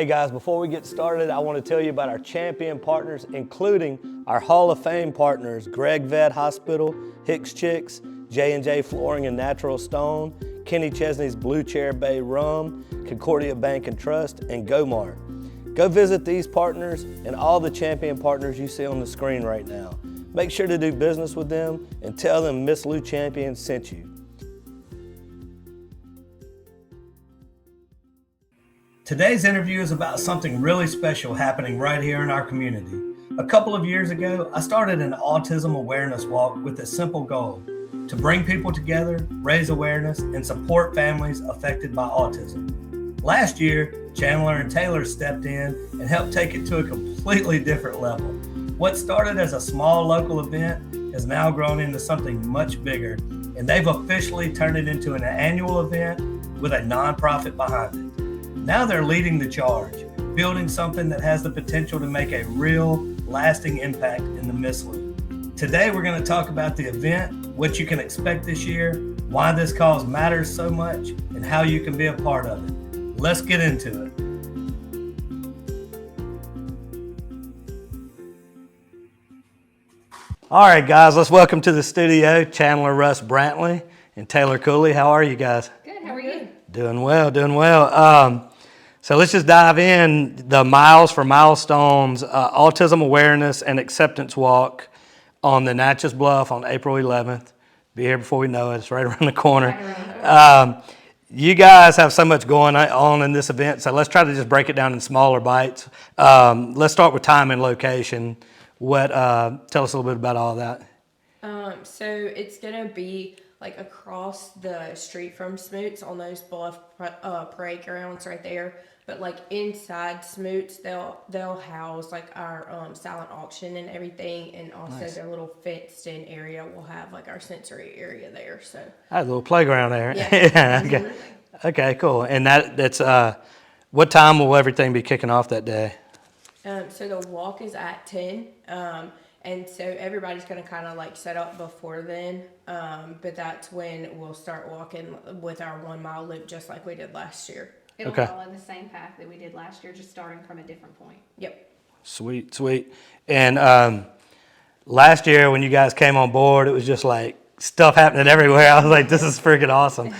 Hey guys, before we get started, I want to tell you about our champion partners, including our Hall of Fame partners, Greg Vet Hospital, Hicks Chicks, J&J Flooring and Natural Stone, Kenny Chesney's Blue Chair Bay Rum, Concordia Bank and Trust, and GoMart. Go visit these partners and all the champion partners you see on the screen right now. Make sure to do business with them and tell them Miss Lou Champion sent you. Today's interview is about something really special happening right here in our community. A couple of years ago, I started an Autism Awareness Walk with a simple goal: to bring people together, raise awareness, and support families affected by autism. Last year, Chandler and Taylor stepped in and helped take it to a completely different level. What started as a small local event has now grown into something much bigger, and they've officially turned it into an annual event with a nonprofit behind it. Now they're leading the charge, building something that has the potential to make a real, lasting impact in the Miss Lou. Today we're going to talk about the event, what you can expect this year, why this cause matters so much, and how you can be a part of it. Let's get into it. All right, guys, let's welcome to the studio Chandler, Russ, Brantley, and Taylor Cooley. How are you guys? Good, how are you? Doing well, doing well. So let's just dive in. The Miles for Milestones Autism Awareness and Acceptance Walk on the Natchez Bluff on April 11th. Be here before we know it. It's right around the corner. You guys have so much going on in this event, so let's try to just break it down in smaller bites. Let's start with time and location. Tell us a little bit about all that. So it's going to be like across the street from Smoots on those bluff parade grounds right there. But like inside Smoots, they'll house like our silent auction and everything, and also Nice. their little fenced-in area will have like our sensory area there. So I had a little playground there. yeah, Okay. Okay, cool. And that's what time will everything be kicking off that day? So the walk is at 10, and so everybody's going to kind of like set up before then, but that's when we'll start walking with our 1 mile loop just like we did last year. It'll Okay. follow the same path that we did last year, just starting from a different point. Yep. Sweet. And last year when you guys came on board, it was just like stuff happening everywhere. I was like, this is freaking awesome.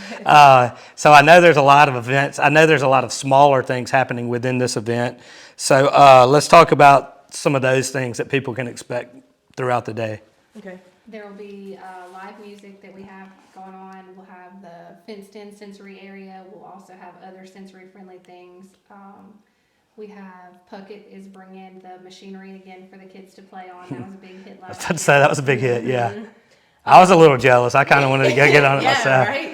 So I know there's a lot of events. I know there's a lot of smaller things happening within this event. So let's talk about some of those things that people can expect throughout the day. Okay. There will be live music that we have going on. We'll have the fenced-in sensory area. We'll also have other sensory-friendly things. We have Puckett is bringing the machinery again for the kids to play on. That was a big hit I was last about to year. say that was a big hit, yeah. I was a little jealous. I kind of wanted to go get on it myself. Right.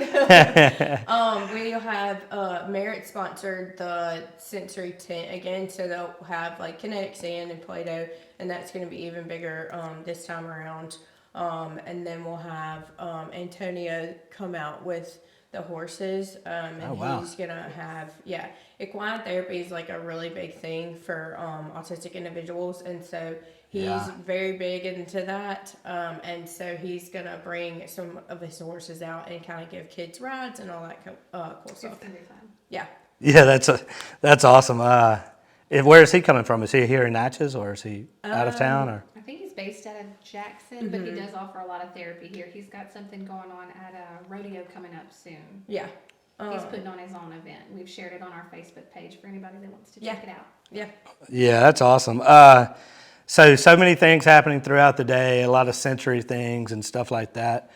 We'll have Merit sponsored the sensory tent again, so they'll have like kinetic sand and Play-Doh, and that's going to be even bigger this time around. And then we'll have Antonio come out with the horses, and Oh, wow. he's gonna have equine therapy is like a really big thing for autistic individuals, and so he's very big into that, and so he's gonna bring some of his horses out and kind of give kids rides and all that cool stuff. It's gonna be fun. Yeah. Yeah, that's awesome. Where is he coming from? Is he here in Natchez, or is he out of town? Or I think he's based out of Jackson, but he does offer a lot of therapy here. He's got something going on at a rodeo coming up soon. Yeah. He's putting on his own event. We've shared it on our Facebook page for anybody that wants to check it out. Yeah. yeah, that's awesome. So many things happening throughout the day, a lot of sensory things and stuff like that.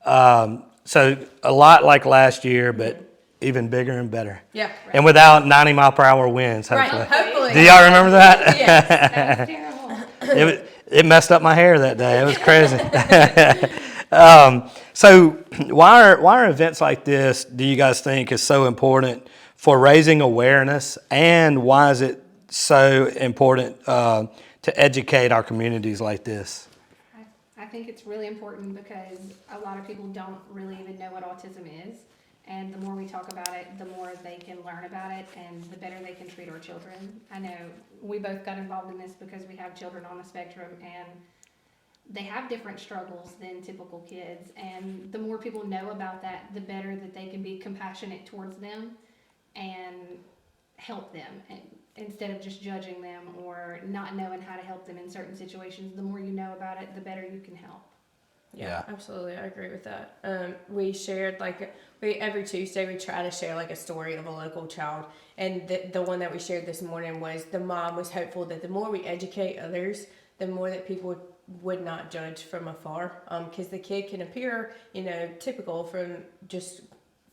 So a lot like last year, but even bigger and better. Yeah. And without 90-mile-per-hour winds, hopefully. Right. Hopefully. Do y'all remember that? Yes. That was terrible. It messed up my hair that day. It was crazy. So why are events like this, do you guys think, is so important for raising awareness, and why is it so important to educate our communities like this? I think it's really important because a lot of people don't really even know what autism is. And the more we talk about it, the more they can learn about it, and the better they can treat our children. I know we both got involved in this because we have children on the spectrum, and they have different struggles than typical kids. And the more people know about that, the better that they can be compassionate towards them and help them, and instead of just judging them or not knowing how to help them in certain situations. The more you know about it, the better you can help. Yeah, absolutely. I agree with that. We shared every Tuesday we try to share like a story of a local child, and the one that we shared this morning was the mom was hopeful that the more we educate others, the more that people would not judge from afar, because the kid can appear, typical from just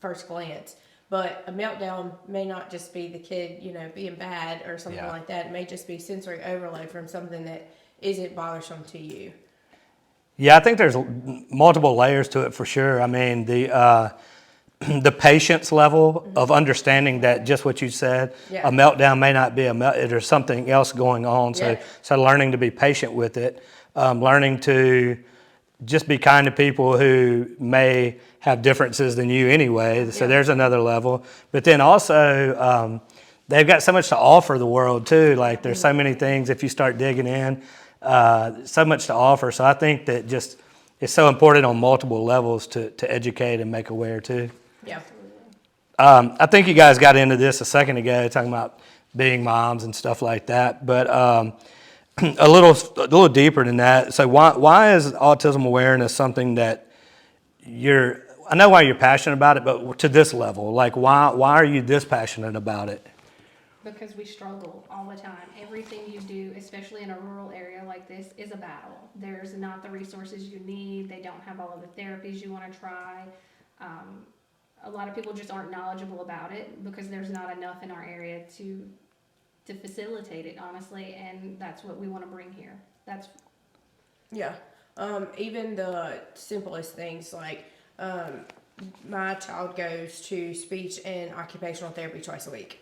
first glance. But a meltdown may not just be the kid, being bad or something like that. It may just be sensory overload from something that isn't bothersome to you. Yeah, I think there's multiple layers to it for sure. I mean, the patience level of understanding that just what you said, a meltdown may not be there's something else going on. So learning to be patient with it, learning to just be kind to people who may have differences than you anyway. So there's another level. But then also, they've got so much to offer the world too. Like there's so many things if you start digging in, so much to offer. So I think that just it's so important on multiple levels to educate and make aware too. Yeah. I think you guys got into this a second ago, talking about being moms and stuff like that. But a little deeper than that. So why is autism awareness something that I know why you're passionate about it, but to this level, like why are you this passionate about it? Because we struggle all the time. Everything you do, especially in a rural area like this, is a battle. There's not the resources you need. They don't have all of the therapies you want to try. A lot of people just aren't knowledgeable about it because there's not enough in our area to facilitate it, honestly, and that's what we want to bring here. Even the simplest things like my child goes to speech and occupational therapy twice a week.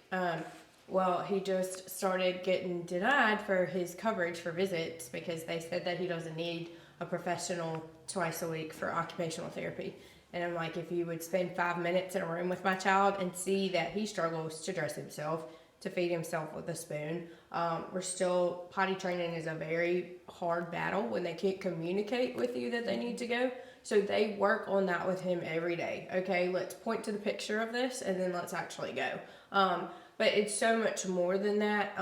Well, he just started getting denied for his coverage for visits because they said that he doesn't need a professional twice a week for occupational therapy. And I'm like, if you would spend 5 minutes in a room with my child and see that he struggles to dress himself, to feed himself with a spoon. Potty training is a very hard battle when they can't communicate with you that they need to go. So they work on that with him every day. Okay, let's point to the picture of this and then let's actually go. But it's so much more than that.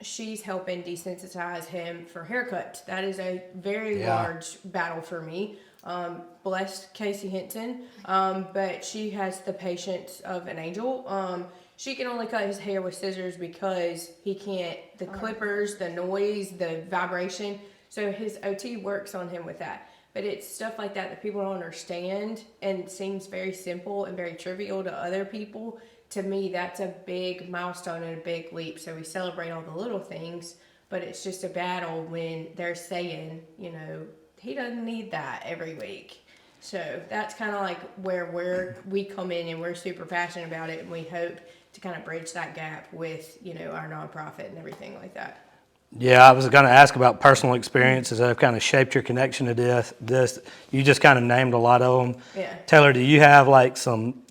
She's helping desensitize him for haircuts. That is a very large battle for me. Bless Casey Hinton. But she has the patience of an angel. She can only cut his hair with scissors because he can't, the clippers, the noise, the vibration. So his OT works on him with that. But it's stuff like that people don't understand and seems very simple and very trivial to other people. To me, that's a big milestone and a big leap. So we celebrate all the little things, but it's just a battle when they're saying, he doesn't need that every week. So that's kind of like where we come in and we're super passionate about it, and we hope to kind of bridge that gap with, our nonprofit and everything like that. Yeah, I was going to ask about personal experiences that have kind of shaped your connection to this. You just kind of named a lot of them. Yeah. Taylor, do you have like some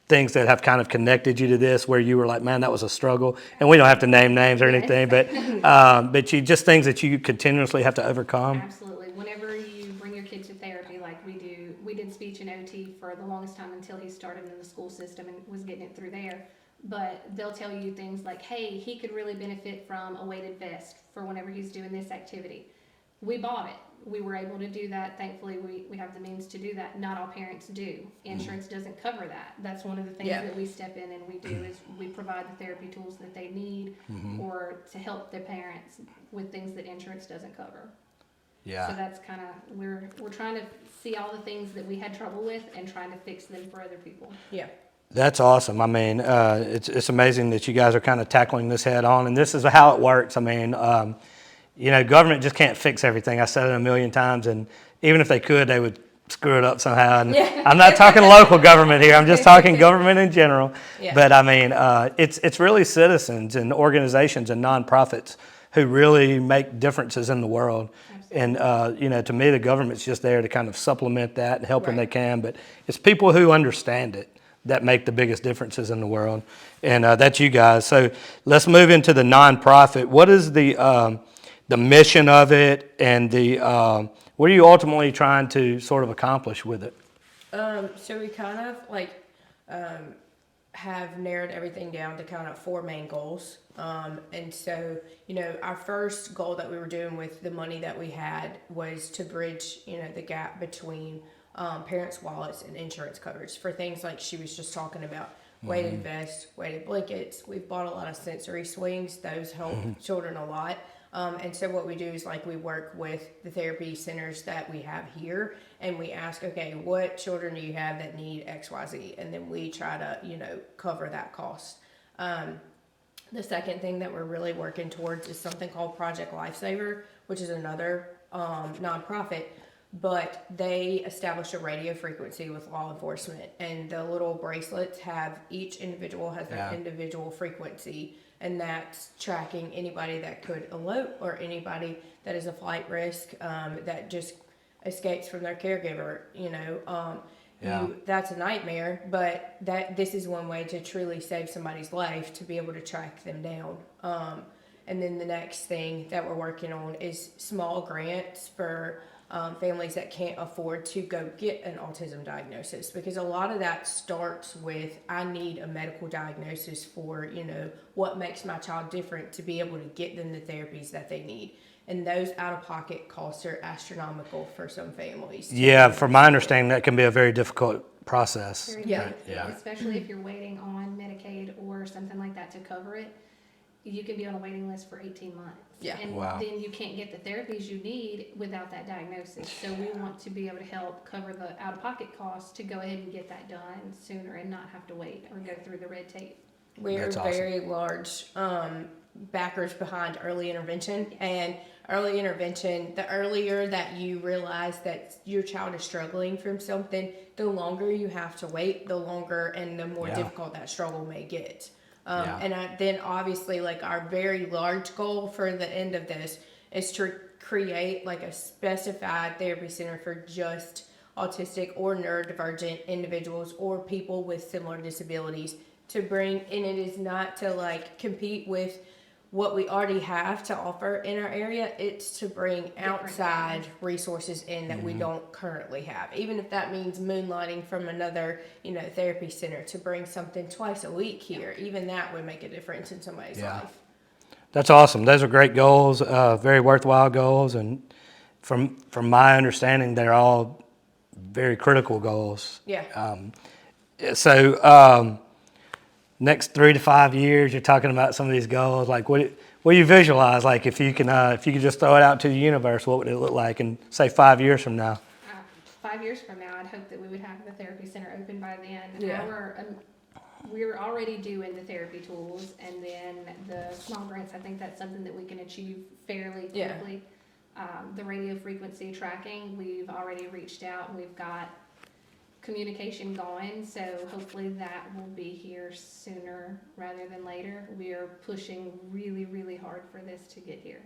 things that have kind of connected you to this where you were like, man, that was a struggle? And we don't have to name names or anything, but you just things that you continuously have to overcome. Absolutely. Whenever you bring your kid to therapy like we did speech and OT for the longest time until he started in the school system and was getting it through there. But they'll tell you things like, hey, he could really benefit from a weighted vest for whenever he's doing this activity. We bought it. We were able to do that. Thankfully, we have the means to do that. Not all parents do. Insurance doesn't cover that. That's one of the things that we step in and we do is we provide the therapy tools that they need or to help their parents with things that insurance doesn't cover. Yeah. So that's kind of, we're trying to see all the things that we had trouble with and trying to fix them for other people. Yeah. That's awesome. I mean, it's amazing that you guys are kind of tackling this head on, and this is how it works. I mean, government just can't fix everything. I said it a million times, and even if they could, they would screw it up somehow. And I'm not talking local government here. I'm just talking government in general. Yeah. But I mean, it's really citizens and organizations and nonprofits who really make differences in the world. Absolutely. And to me, the government's just there to kind of supplement that and help when they can. But it's people who understand it that make the biggest differences in the world, and that's you guys. So let's move into the nonprofit. What is the mission of it, and what are you ultimately trying to sort of accomplish with it? So we kind of have narrowed everything down to kind of 4 main goals. And so, our first goal that we were doing with the money that we had was to bridge, the gap between parents' wallets and insurance coverage for things like she was just talking about. Weighted vests, weighted blankets. We've bought a lot of sensory swings. Those help children a lot. And so what we do is we work with the therapy centers that we have here, and we ask, okay, what children do you have that need X, Y, Z? And then we try to, cover that cost. The second thing that we're really working towards is something called Project Lifesaver, which is another nonprofit, but they establish a radio frequency with law enforcement, and the little bracelets each individual has their individual frequency, and that's tracking anybody that could elope or anybody that is a flight risk that just escapes from their caregiver. That's a nightmare, but this is one way to truly save somebody's life, to be able to track them down. And then the next thing that we're working on is small grants for families that can't afford to go get an autism diagnosis, because a lot of that starts with, I need a medical diagnosis for, what makes my child different, to be able to get them the therapies that they need. And those out-of-pocket costs are astronomical for some families. Yeah, from my understanding, that can be a very difficult process. Very Yeah. big, especially if you're waiting on Medicaid or something like that to cover it. You can be on a waiting list for 18 months. Yeah. And Wow. then you can't get the therapies you need without that diagnosis. So we want to be able to help cover the out-of-pocket costs to go ahead and get that done sooner and not have to wait or go through the red tape. We're That's awesome. very large backers behind early intervention. And early intervention, the earlier that you realize that your child is struggling from something, the longer you have to wait, the longer and the more difficult that struggle may get. Then obviously, our very large goal for the end of this is to create a specified therapy center for just autistic or neurodivergent individuals or people with similar disabilities, to bring, and it is not to compete with what we already have to offer in our area. It's to bring outside resources in that we don't currently have, even if that means moonlighting from another therapy center to bring something twice a week here. Even that would make a difference in somebody's life. That's awesome. Those are great goals, very worthwhile goals, and from my understanding, they're all very critical goals. Next 3 to 5 years, you're talking about some of these goals. What do you visualize? If you could just throw it out to the universe, what would it look like in, say, 5 years from now? 5 years from now, I'd hope that we would have the therapy center open by then. Yeah. We're already doing the therapy tools, and then the small grants, I think that's something that we can achieve fairly quickly. The radio frequency tracking, we've already reached out, and we've got communication going, so hopefully that will be here sooner rather than later. We are pushing really, really hard for this to get here.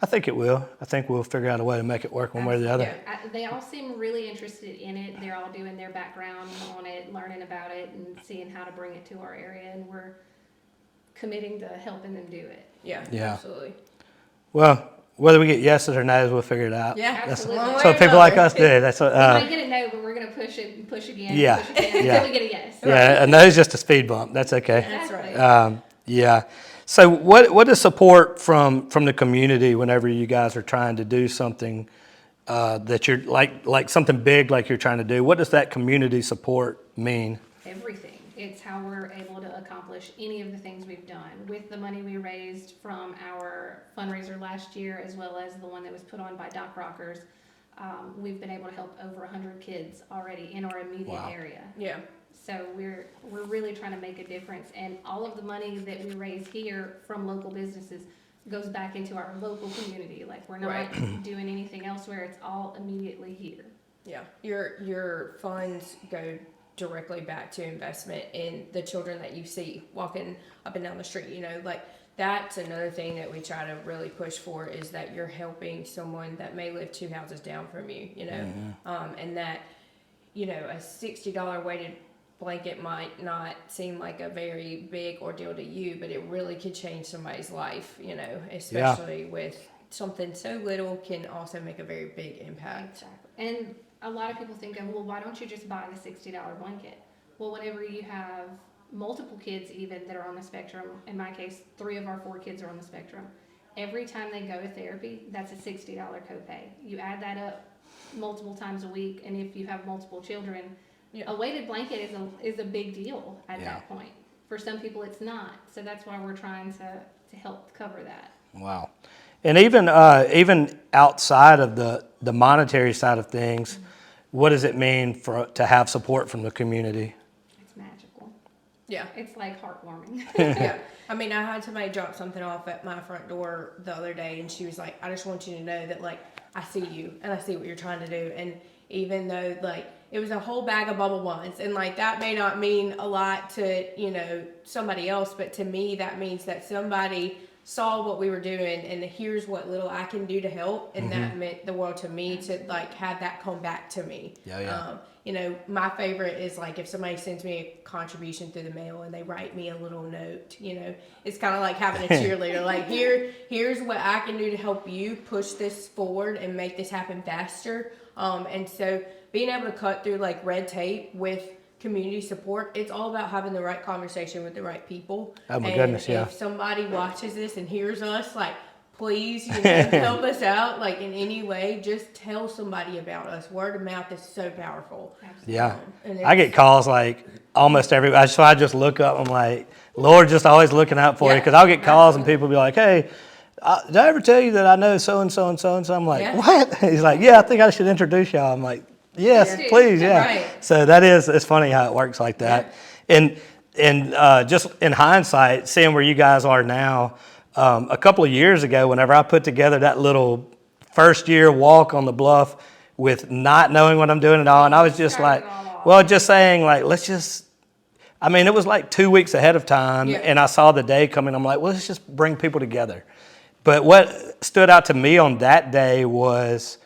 I think it will. I think we'll figure out a way to make it work one way or the other. They all seem really interested in it. They're all doing their background on it, learning about it, and seeing how to bring it to our area, and we're committing to helping them do it. Yeah. Absolutely. Well, whether we get yeses or nos, we'll figure it out. Yeah, absolutely. That's what people like us do. That's what. We might get a no, but we're going to push it and push again. Yeah. Push again Yeah. until we get a yes. Yeah, a no's just a speed bump. That's okay. That's right. Yeah. So what is support from the community whenever you guys are trying to do something that you're like something big like you're trying to do? What does that community support mean? Everything. It's how we're able to accomplish any of the things we've done. With the money we raised from our fundraiser last year, as well as the one that was put on by Doc Rockers, we've been able to help over 100 kids already in our immediate area. Yeah. So we're really trying to make a difference, and all of the money that we raise here from local businesses goes back into our local community. We're not doing anything elsewhere. It's all immediately here. Yeah. Your funds go directly back to investment in the children that you see walking up and down the street. That's another thing that we try to really push for, is that you're helping someone that may live 2 houses down from you, and that, a $60 weighted blanket might not seem like a very big ordeal to you, but it really could change somebody's life, especially with something so little can also make a very big impact. Exactly. And a lot of people think of, well, why don't you just buy the $60 blanket? Well, whenever you have multiple kids even that are on the spectrum. In my case, 3 of our 4 kids are on the spectrum. Every time they go to therapy, that's a $60 copay. You add that up multiple times a week, and if you have multiple children, a weighted blanket is a big deal at that point. For some people, it's not. So that's why we're trying to help cover that. Wow. And even outside of the monetary side of things, what does it mean to have support from the community? It's magical. Yeah. It's like heartwarming. Yeah. I mean, I had somebody drop something off at my front door the other day, and she was like, I just want you to know that, like, I see you, and I see what you're trying to do. And even though, like, it was a whole bag of bubble buns, and, like, that may not mean a lot to, you know, somebody else, but to me, that means that somebody saw what we were doing, and here's what little I can do to help, and that meant the world to me to, like, have that come back to me. You know, my favorite is, like, if somebody sends me a contribution through the mail and they write me a little note, you know, it's kind of like having a cheerleader. Like, here's what I can do to help you push this forward and make this happen faster. And so being able to cut through, like, red tape with community support, it's all about having the right conversation with the right people. Oh my goodness, yeah. If somebody watches this and hears us, like, please, you know, help us out, like, in any way. Just tell somebody about us. Word of mouth is so powerful. Yeah. I get calls like almost every, so I just look up, I'm like, Lord, just always looking out for you, because I'll get calls and people be like, hey, did I ever tell you that I know so-and-so and so-and-so? I'm like, what? He's like, yeah, I think I should introduce y'all. I'm like, yes, please, yeah. Right. So it's funny how it works like that. And just in hindsight, seeing where you guys are now, a couple of years ago, whenever I put together that little first year walk on the bluff with not knowing what I'm doing at all, and I was just like, well, just saying, like, it was like 2 weeks ahead of time, and I saw the day coming. I'm like, well, let's just bring people together. But what stood out to me on that day was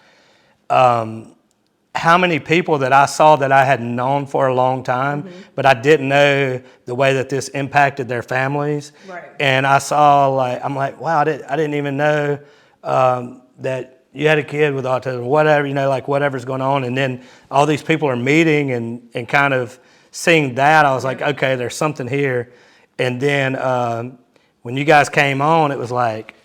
how many people that I saw that I had known for a long time, but I didn't know the way that this impacted their families. Right. And I saw, like, I'm like, wow, I didn't even know that you had a kid with autism, whatever, you know, like whatever's going on. And then all these people are meeting and kind of seeing that, I was like, okay, there's something here. And then when you guys came on, it was like,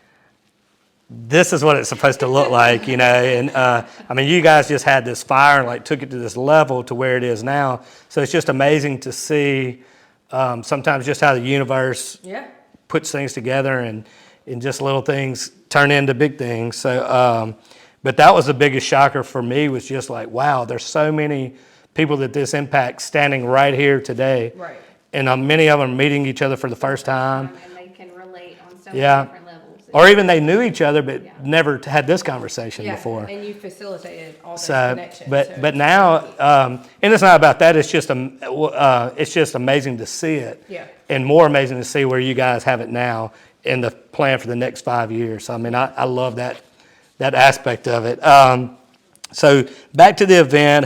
this is what it's supposed to look like, you know. And you guys just had this fire and, like, took it to this level to where it is now. So it's just amazing to see sometimes just how the universe puts things together, and just little things turn into big things. So, but that was the biggest shocker for me, was just like, wow, there's so many people that this impacts standing right here today. Right. And many of them are meeting each other for the first time. And they can relate on so many different levels. Or even they knew each other but never had this conversation before. And you facilitated all those So, connections. but now, and it's not about that. It's just amazing to see it. Yeah. And more amazing to see where you guys have it now in the plan for the next 5 years. So, I love that aspect of it. So back to the event.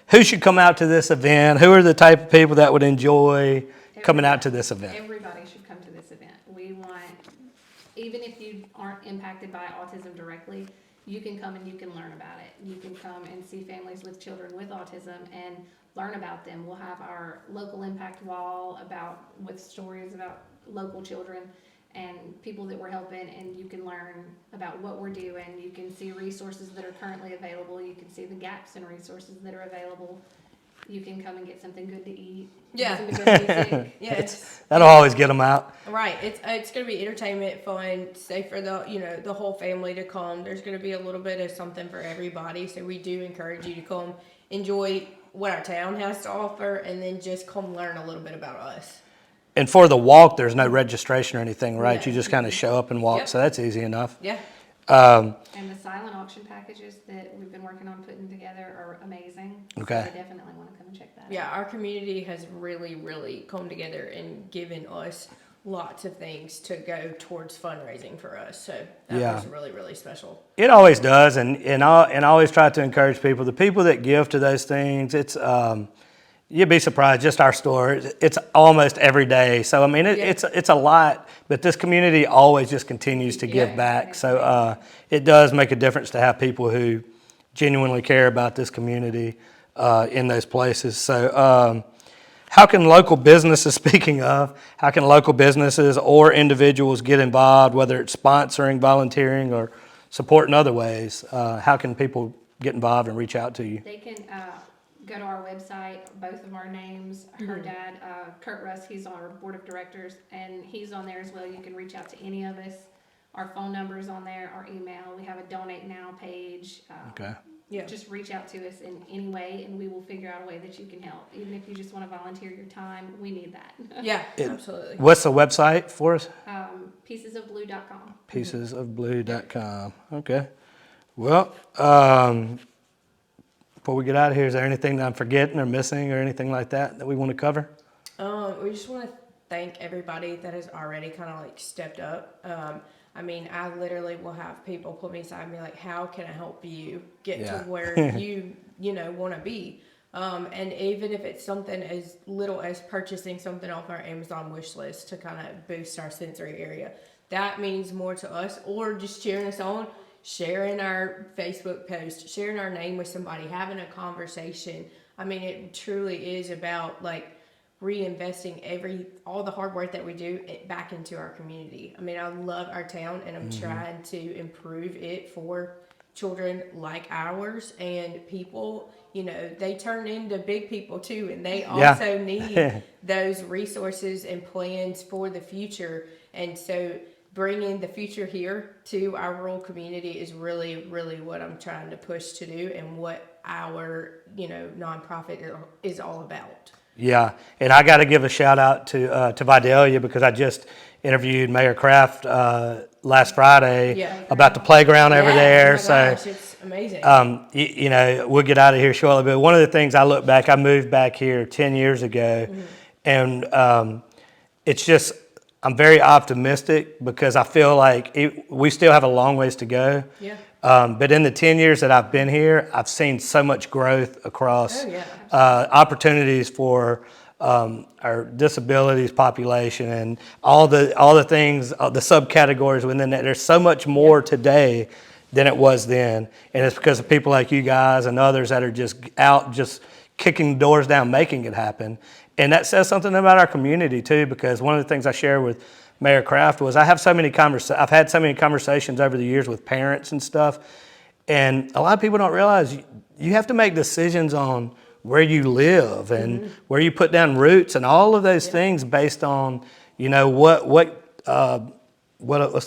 Who should come out to this event? Who are the type of people that would enjoy coming out to this event? Everybody should come to this event. We want, even if you aren't impacted by autism directly, you can come and you can learn about it. You can come and see families with children with autism and learn about them. We'll have our local impact wall with stories about local children and people that we're helping, and you can learn about what we're doing. You can see resources that are currently available. You can see the gaps in resources that are available. You can come and get something good to eat. Yeah. Some good music. That'll always get them out. Right. It's going to be entertainment, fun, safe for the whole family to come. There's going to be a little bit of something for everybody. So we do encourage you to come enjoy what our town has to offer, and then just come learn a little bit about us. And for the walk, there's no registration or anything, right? No. You just kind of show up and walk, so that's easy enough. Yeah. And the silent auction packages that we've been working on putting together are amazing. Okay. So I definitely want to come and check that out. Yeah, our community has really, really come together and given us lots of things to go towards fundraising for us. So that was really, really special. It always does, and I always try to encourage people. The people that give to those things, it's you'd be surprised. Just our store, it's almost every day. So it's a lot, but this community always just continues to give back. So it does make a difference to have people who genuinely care about this community in those places. So How can local businesses, speaking of, how can local businesses or individuals get involved, whether it's sponsoring, volunteering, or support in other ways? How can people get involved and reach out to you? They can go to our website, both of our names. Her dad, Kurt Russ, he's on our board of directors, and he's on there as well. You can reach out to any of us. Our phone number's on there, our email. We have a Donate Now page. Okay. Yeah. Just reach out to us in any way, and we will figure out a way that you can help. Even if you just want to volunteer your time, we need that. Yeah, absolutely. What's the website for us? Piecesofblue.com. Piecesofblue.com. Okay. Well, before we get out of here, is there anything that I'm forgetting or missing or anything like that we want to cover? We just want to thank everybody that has already kind of like stepped up. I mean, I literally will have people pull me aside and be like, how can I help you get to where you want to be? And even if it's something as little as purchasing something off our Amazon wish list to kind of boost our sensory area, that means more to us. Or just cheering us on, sharing our Facebook post, sharing our name with somebody, having a conversation. I mean, it truly is about like reinvesting all the hard work that we do back into our community. I mean, I love our town, and I'm trying to improve it for children like ours, and people, they turn into big people too, and they also need those resources and plans for the future. And so bringing the future here to our rural community is really, really what I'm trying to push to do, and what our, nonprofit is all about. Yeah, and I got to give a shout out to Vidalia, because I just interviewed Mayor Kraft last Friday about the playground over there. Oh my gosh, it's amazing. We'll get out of here shortly, but one of the things I moved back here 10 years ago, and it's just, I'm very optimistic because I feel like we still have a long ways to go. Yeah. But in the 10 years that I've been here, I've seen so much growth across opportunities for our disabilities population and all the things, the subcategories within that. There's so much more today than it was then. And it's because of people like you guys and others that are just out, just kicking doors down, making it happen. And that says something about our community too, because one of the things I share with Mayor Kraft was I've had so many conversations over the years with parents and stuff, and a lot of people don't realize you have to make decisions on where you live and where you put down roots and all of those things based on what's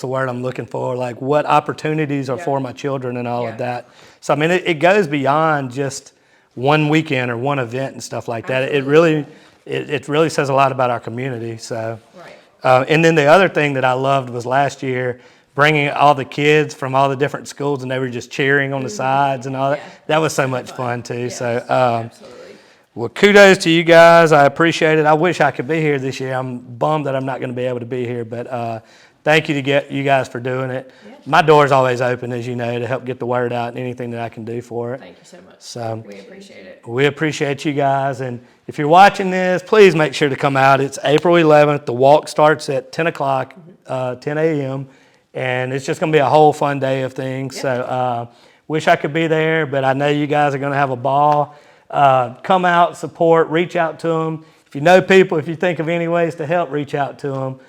the word I'm looking for, like what opportunities are for my children and all of that. So I mean it goes beyond just one weekend or one event and stuff like that. Absolutely. It really says a lot about our community. So. Right. And then the other thing that I loved was last year bringing all the kids from all the different schools, and they were just cheering on the sides and all that. That was so much fun too. Yes, so, absolutely. Well, kudos to you guys. I appreciate it. I wish I could be here this year. I'm bummed that I'm not going to be able to be here, but thank you to you guys for doing it. Yeah. My door's always open, as you know, to help get the word out and anything that I can do for it. Thank you so much. So we appreciate it. We appreciate you guys, and if you're watching this, please make sure to come out. It's April 11th. The walk starts at 10 o'clock, 10 a.m., and it's just going to be a whole fun day of things. Yep. So wish I could be there, but I know you guys are going to have a ball. Come out, support, reach out to them. If you know people, if you think of any ways to help, reach out to them.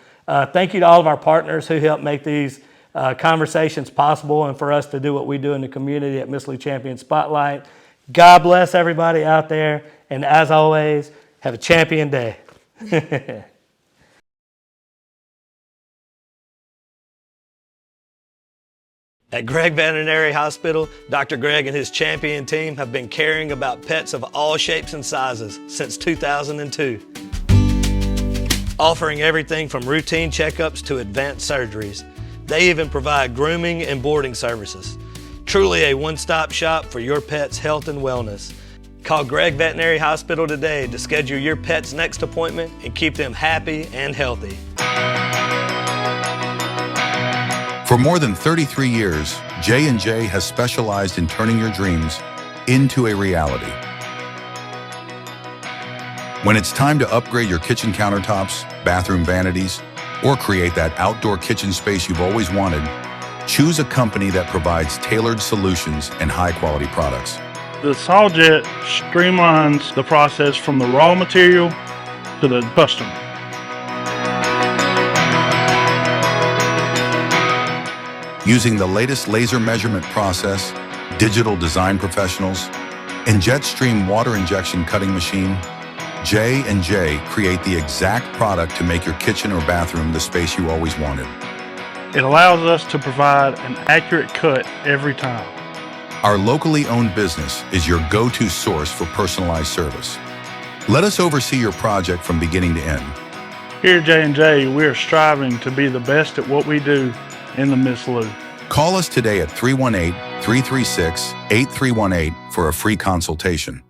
Thank you to all of our partners who help make these conversations possible and for us to do what we do in the community at Miss Lee Champion Spotlight. God bless everybody out there, and as always, have a champion day. At Gregg Veterinary Hospital, Dr. Gregg and his champion team have been caring about pets of all shapes and sizes since 2002. Offering everything from routine checkups to advanced surgeries. They even provide grooming and boarding services. Truly a one-stop shop for your pet's health and wellness. Call Gregg Veterinary Hospital today to schedule your pet's next appointment and keep them happy and healthy. For more than 33 years, J&J has specialized in turning your dreams into a reality. When it's time to upgrade your kitchen countertops, bathroom vanities, or create that outdoor kitchen space you've always wanted, choose a company that provides tailored solutions and high-quality products. The SawJet streamlines the process from the raw material to the customer. Using the latest laser measurement process, digital design professionals, and Jetstream water injection cutting machine, J&J create the exact product to make your kitchen or bathroom the space you always wanted. It allows us to provide an accurate cut every time. Our locally owned business is your go-to source for personalized service. Let us oversee your project from beginning to end. Here at J&J, we are striving to be the best at what we do in the Miss Lou. Call us today at 318-336-8318 for a free consultation.